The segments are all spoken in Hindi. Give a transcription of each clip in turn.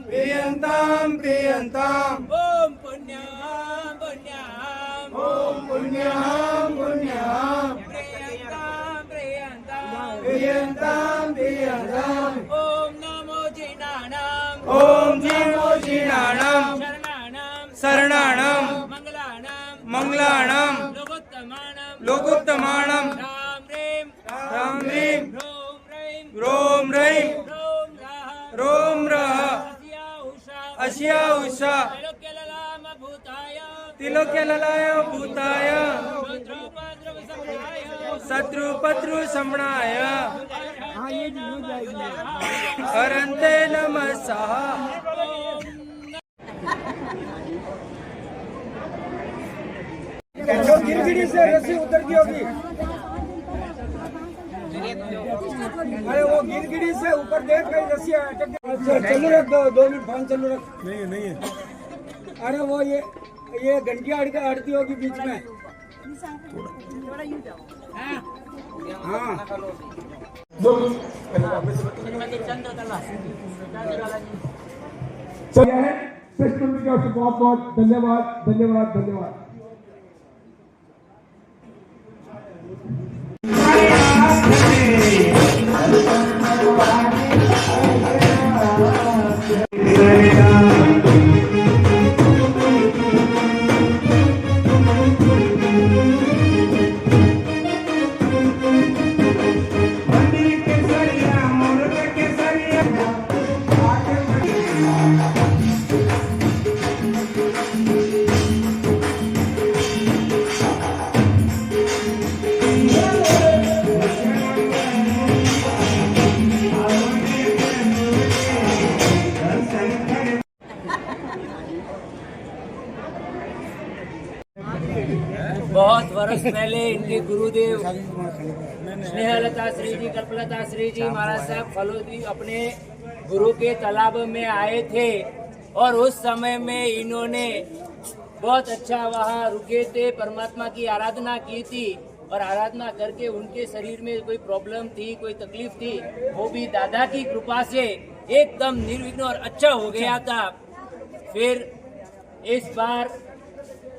प्रियंताम प्रियंताम ओम पुण्यम पुण्यम ओम पुण्यम पुण्यम प्रियंताम प्रियंताम प्रियंताम प्रियंताम ओम नमो जिनानाम शरणानाम शरणानाम मंगलानाम मंगलानाम लोकोत्तमानाम राम रीम रोम रहीम रोम रह अशिया उषा तिलोक्यललाय भूताय शत्रुपत्रु समणाय हरन्ते नमः। गिरगिटी से रस्सी उतर की होगी। अरे वो गिरगिटी से ऊपर देख कहीं रस्सी अटक गई। चलो रख 2 मिनट फोन चालू रख। नहीं है। अरे वो ये घंटियां अड़ती होगी बीच में। हाँ बहुत बहुत धन्यवाद धन्यवाद धन्यवाद। बहुत वर्ष पहले इनके गुरुदेव स्नेहलता श्री जी कल्पलता श्री जी महाराज साहब फलोदी अपने गुरु के तालाब में आए थे और उस समय में इन्होंने बहुत अच्छा वहाँ रुके थे, परमात्मा की आराधना की थी और आराधना करके उनके शरीर में कोई प्रॉब्लम थी, कोई तकलीफ थी, वो भी दादा की कृपा से एकदम निर्विघ्न और अच्छा हो गया था। फिर इस बार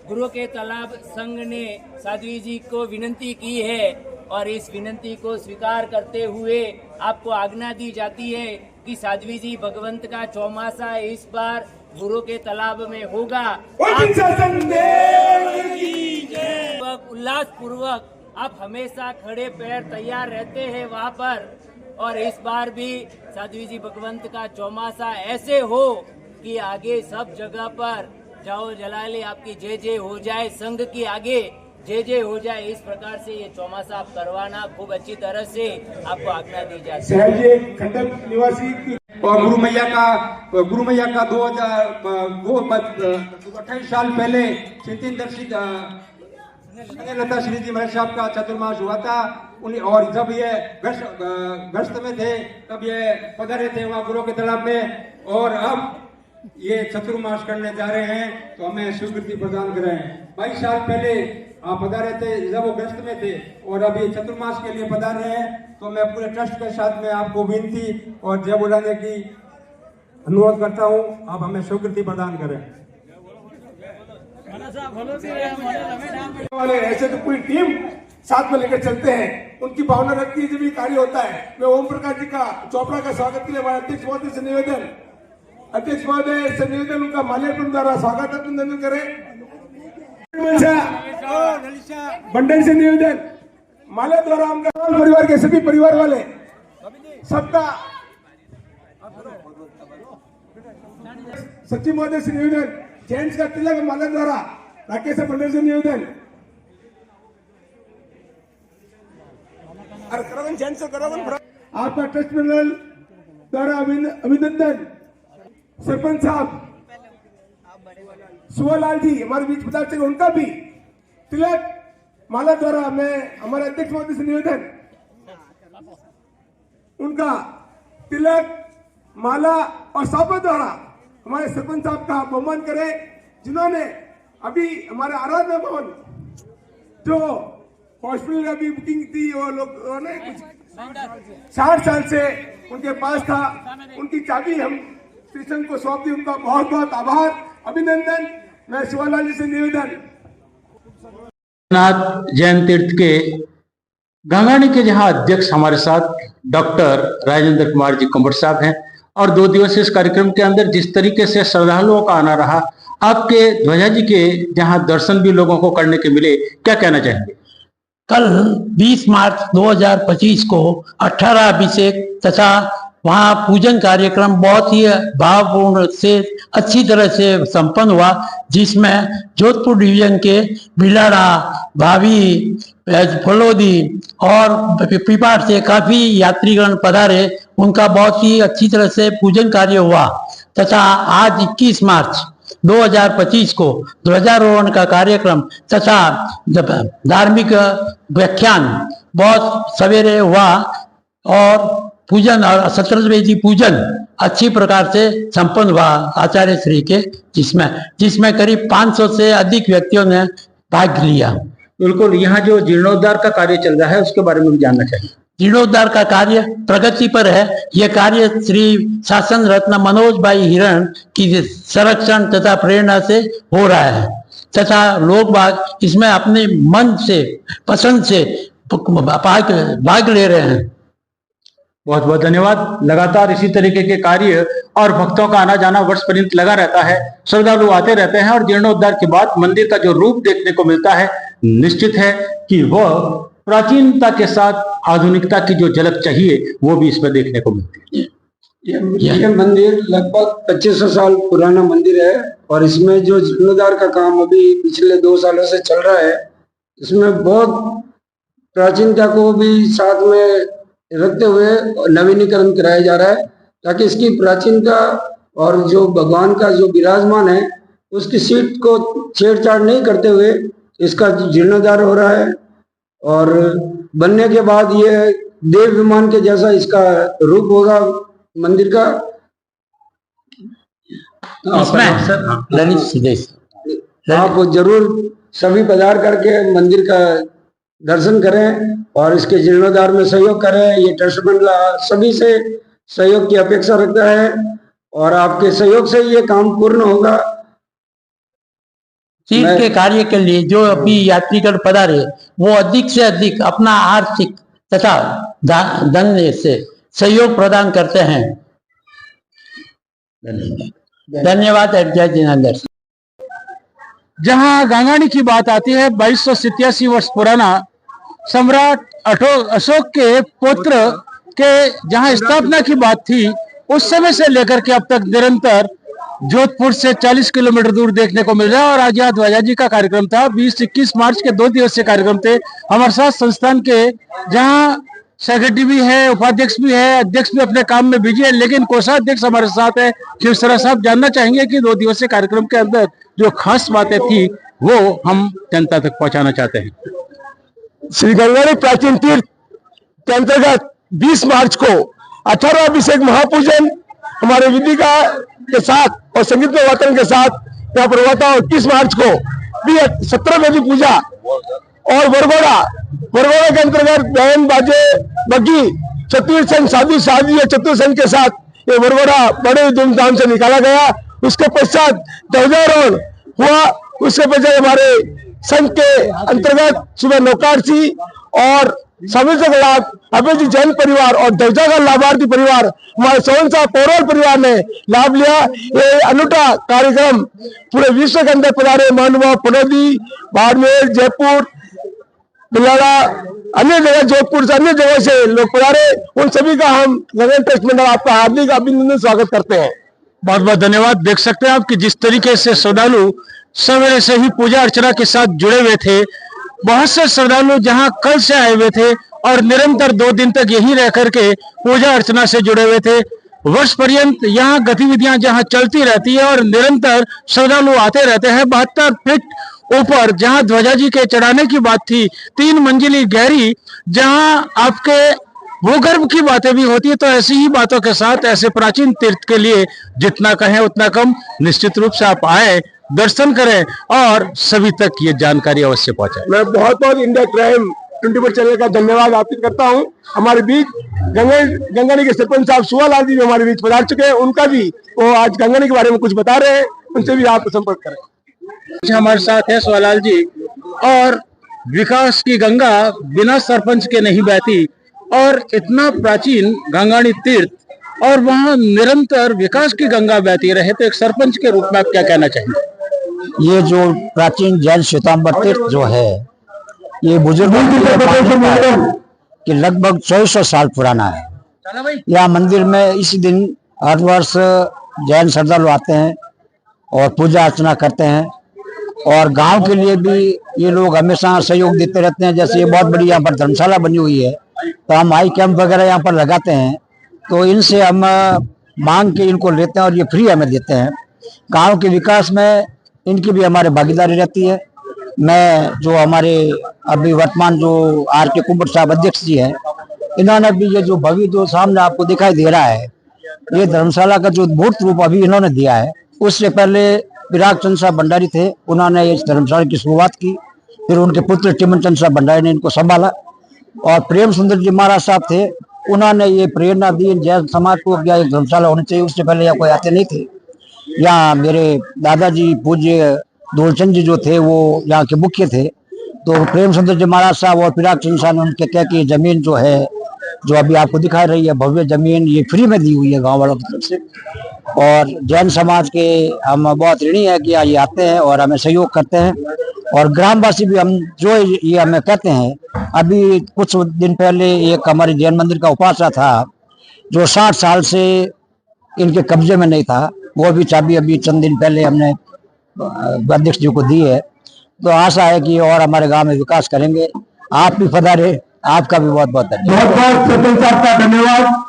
गुरु के तालाब संघ ने साध्वी जी को विनती की है और इस विनती को स्वीकार करते हुए आपको आज्ञा दी जाती है कि साध्वी जी भगवंत का चौमासा इस बार गुरु के तालाब में होगा। उल्लास पूर्वक आप हमेशा खड़े पैर तैयार रहते हैं वहाँ पर और इस बार भी साध्वी जी भगवंत का चौमासा ऐसे हो कि आगे सब जगह पर जाओ जलाली आपकी जय जय हो जाए, संघ की आगे जय जय हो जाए। इस प्रकार से ये चौमासा आप करवाना खूब अच्छी तरह से आपको आज्ञा दी जाती है। खंडन निवासी और गुरु मैया का 28 साल पहले चिंतन दर्शित स्नेहलता श्री जी महाराज साहब का चतुर्मास हुआ था। और जब ये गश्त में थे तब ये पधारे थे वहाँ गुरु के तालाब में, और अब ये चतुर्मास करने जा रहे हैं तो हमें स्वीकृति प्रदान करें। 22 साल पहले आप पधारे थे जब वो गश्त में थे, और अभी चतुर्मास के लिए पधार रहे हैं। तो मैं पूरे ट्रस्ट के साथ में आपको विनती और जय बुलाने की अनुरोध करता हूँ, आप हमें स्वीकृति प्रदान करें। वाले ऐसे तो पूरी टीम साथ में लेकर चलते हैं, उनकी भावना रखती है जब ये कार्य होता है। मैं ओम प्रकाश जी का चोपड़ा का स्वागत के लिए हमारे अध्यक्ष महोदय से निवेदन उनका माल्यार्पण द्वारा स्वागत अभिनंदन करें। भंडारी से निवेदन माल्या द्वारा उनका परिवार के सभी परिवार वाले सबका सचिव महोदय से निवेदन, जेंट्स का तिलक माल्या द्वारा राकेश भंडारी से निवेदन, आपका ट्रस्ट मंडल द्वारा अभिनंदन। सरपंच साहब सुवलाल जी हमारे बीच पधार चले, उनका भी तिलक माला द्वारा मैं हमारे अध्यक्ष महोदय से निवेदन, उनका तिलक माला और साफा द्वारा हमारे सरपंच साहब का सम्मान करें, जिन्होंने अभी हमारे आराधना भवन जो हॉस्पिटल का भी बुकिंग थी वो लोग ने कुछ 60 साल से उनके पास था, उनकी चाबी हम स्टेशन को सौंप दी। उनका बहुत बहुत आभार अभिनंदन। मैं शिवालाल जी से निवेदन, नाथ जैन तीर्थ के गंगानी के जहां अध्यक्ष हमारे साथ डॉक्टर राजेंद्र कुमार जी कंबट साहब हैं, और 2 दिवसीय इस कार्यक्रम के अंदर जिस तरीके से श्रद्धालुओं का आना रहा, आपके ध्वजा जी के जहां दर्शन भी लोगों को करने के मिले, क्या कहना चाहेंगे? कल 20 मार्च 2025 को 18 अभिषेक तथा वहाँ पूजन कार्यक्रम बहुत ही भावपूर्ण से अच्छी तरह से संपन्न हुआ, जिसमें जोधपुर डिवीजन के बिलाड़ा, भाभी, फलोदी और पिपाट से काफी यात्रीगण पधारे। उनका बहुत ही अच्छी तरह से पूजन कार्य हुआ तथा आज 21 मार्च 2025 को ध्वजारोहण का कार्यक्रम तथा धार्मिक व्याख्यान बहुत सवेरे हुआ, और पूजन और सत्रवेदी पूजन अच्छी प्रकार से संपन्न हुआ आचार्य श्री के, जिसमें करीब 500 से अधिक व्यक्तियों ने भाग लिया। बिल्कुल, यहाँ जो जीर्णोद्धार का कार्य चल रहा है उसके बारे में भी जानना चाहिए। जीर्णोद्धार का कार्य प्रगति पर है। यह कार्य श्री शासन रत्न मनोज भाई हिरण की संरक्षण तथा प्रेरणा से हो रहा है तथा लोग बाग इसमें अपने मन से पसंद से भाग ले रहे हैं। बहुत बहुत धन्यवाद। लगातार इसी तरीके के कार्य और भक्तों का आना जाना वर्ष पर्यंत लगा रहता है, श्रद्धालु आते रहते हैं, और जीर्णोद्धार के बाद मंदिर का जो रूप देखने को मिलता है, निश्चित है कि वह प्राचीनता के साथ आधुनिकता की जो झलक चाहिए वो भी इसमें देखने को मिलती है। यह मंदिर लगभग 2500 साल पुराना मंदिर है, और इसमें जो जीर्णोद्धार का काम अभी पिछले 2 सालों से चल रहा है, इसमें बहुत प्राचीनता को भी साथ में रखते हुए नवीनीकरण कराया जा रहा है, ताकि इसकी प्राचीनता और जो भगवान का जो विराजमान है उसकी सीट को छेड़छाड़ नहीं करते हुए इसका जीर्णोद्धार हो रहा है। और बनने के बाद ये देव विमान के जैसा इसका रूप होगा मंदिर का। आप जरूर सभी पधार करके मंदिर का दर्शन करें और इसके जीर्णोद्धार में सहयोग करें। ये ट्रस्ट मंडल सभी से सहयोग की अपेक्षा रखता है, और आपके सहयोग से ये काम पूर्ण होगा। तीर्थ के कार्य के लिए जो अभी यात्रीगण पधारे वो अधिक से अधिक अपना आर्थिक तथा धन से सहयोग प्रदान करते हैं। धन्यवाद। जय जिनेंद्र। जहां गंगानी की बात आती है, 2287 वर्ष पुराना सम्राट अशोक के पुत्र के जहां स्थापना की बात थी, उस समय से लेकर के अब तक निरंतर जोधपुर से 40 किलोमीटर दूर देखने को मिल रहा है। और आज यहाँ ध्वजा जी का कार्यक्रम था। 20-21 मार्च के 2 दिवसीय कार्यक्रम थे। हमारे साथ संस्थान के जहां सेक्रेटरी भी है, उपाध्यक्ष भी है, अध्यक्ष भी अपने काम में बिजी है, लेकिन कोषाध्यक्ष हमारे साथ है। खिवसरा साहब जानना चाहेंगे कि 2 दिवसीय कार्यक्रम के अंदर जो खास बातें थी वो हम जनता तक पहुंचाना चाहते हैं। श्री गंगाणी प्राचीन तीर्थ के अंतर्गत 20 मार्च को 18 अभिषेक महापूजन हमारे विधिका के साथ और संगीत के वातावरण के साथ यहाँ पर हुआ था। और 21 मार्च को भी 17 वेदी पूजा और वरघोड़ा के अंतर्गत बैन बाजे बग्गी चतुर्थ संघ साधु साध्वी चतुर्थ संघ के साथ ये वरघोड़ा बड़े धूमधाम से निकाला गया। उसके पश्चात ध्वजारोहण हुआ। उसके पश्चात हमारे संघ के अंतर्गत सुबह नौकारसी और सामाजिक लाभ अभय जी जैन परिवार और ध्वजा का लाभार्थी परिवार हमारे सोहन साहब पौरवल परिवार ने लाभ लिया। ये अनूठा कार्यक्रम पूरे विश्व के अंदर पधारे महानुभाव पनौदी, बाड़मेर, जयपुर, बिलाड़ा, अन्य जगह जोधपुर से अन्य जगह से लोग पधारे। उन सभी का हम गगन ट्रस्ट मंडल आपका हार्दिक अभिनंदन स्वागत करते हैं। बहुत बहुत धन्यवाद। देख सकते हैं आप कि जिस तरीके से श्रद्धालु सवेरे से ही पूजा अर्चना के साथ जुड़े हुए थे। बहुत से श्रद्धालु जहां कल से आए हुए थे और निरंतर 2 दिन तक यहीं रह करके पूजा अर्चना से जुड़े हुए थे। वर्ष पर्यंत यहाँ गतिविधियां जहां चलती रहती है और निरंतर श्रद्धालु आते रहते हैं। 72 फीट ऊपर जहां ध्वजा जी के चढ़ाने की बात थी, 3 मंजिली गहरी, जहां आपके भूगर्भ की बातें भी होती है, तो ऐसी ही बातों के साथ ऐसे प्राचीन तीर्थ के लिए जितना कहें उतना कम। निश्चित रूप से आप आए, दर्शन करें और सभी तक ये जानकारी अवश्य पहुंचाएं। मैं बहुत बहुत इंडिया क्राइम 24 चैनल का धन्यवाद अर्पित करता हूं। हमारे बीच गंगाणी के सरपंच साहब सुवालाल जी भी हमारे बीच पधार चुके हैं। उनका भी वो आज गंगाणी के बारे में कुछ बता रहे हैं, उनसे भी आप संपर्क करें। हमारे साथ है सुवालाल जी। और विकास की गंगा बिना सरपंच के नहीं बहती और इतना प्राचीन गंगाणी तीर्थ और वहाँ निरंतर विकास की गंगा बहती रहे, तो एक सरपंच के रूप में आप क्या कहना चाहेंगे? ये जो प्राचीन जैन श्वेतांबर तीर्थ जो है, ये बुजुर्गों की लगभग 2400 साल पुराना है। यह मंदिर में इसी दिन हर वर्ष जैन श्रद्धालु आते हैं और पूजा अर्चना करते हैं। और गांव के लिए भी ये लोग हमेशा सहयोग देते रहते हैं। जैसे ये बहुत बड़ी यहाँ पर धर्मशाला बनी हुई है, तो हम आई कैंप वगैरह यहाँ पर लगाते हैं, तो इनसे हम मांग के इनको लेते हैं और ये फ्री हमें देते हैं। गांव के विकास में इनकी भी हमारे भागीदारी रहती है। मैं जो हमारे अभी वर्तमान जो आर.के. कुंवर साहब अध्यक्ष जी हैं, इन्होंने भी ये जो भव्य जो सामने आपको दिखाई दे रहा है, ये धर्मशाला का जो मूर्त रूप अभी इन्होंने दिया है। उससे पहले विराग चंद्र साहब भंडारी थे, उन्होंने इस धर्मशाला की शुरुआत की। फिर उनके पुत्र टिमन चंद्र साहब भंडारी ने इनको संभाला और प्रेम सुंदर जी महाराज साहब थे, उन्होंने ये प्रेरणा दी जैन समाज को क्या एक धर्मशाला होनी चाहिए। उससे पहले यहाँ कोई आते नहीं थे। यहाँ मेरे दादाजी पूज्य धूलचंद जी जो थे वो यहाँ के मुख्य थे, तो प्रेम सुंदर जी महाराज साहब और विराग चंद्र साहब ने उनके कह कि जमीन जो है, जो अभी आपको दिखा रही है भव्य जमीन, ये फ्री में दी हुई है गांव वालों की तरफ से। और जैन समाज के हम बहुत ऋणी है कि ये आते हैं और हमें सहयोग करते हैं। और ग्रामवासी भी हम जो ये हमें कहते हैं, अभी कुछ दिन पहले एक हमारे जैन मंदिर का उपासक था जो 60 साल से इनके कब्जे में नहीं था, वो भी चाबी अभी चंद दिन पहले हमने अध्यक्ष जी को दी है। तो आशा है कि और हमारे गांव में विकास करेंगे। आप भी पधारे, आपका भी बहुत बहुत धन्यवाद। बहुत बहुत सरपंच साहब का धन्यवाद।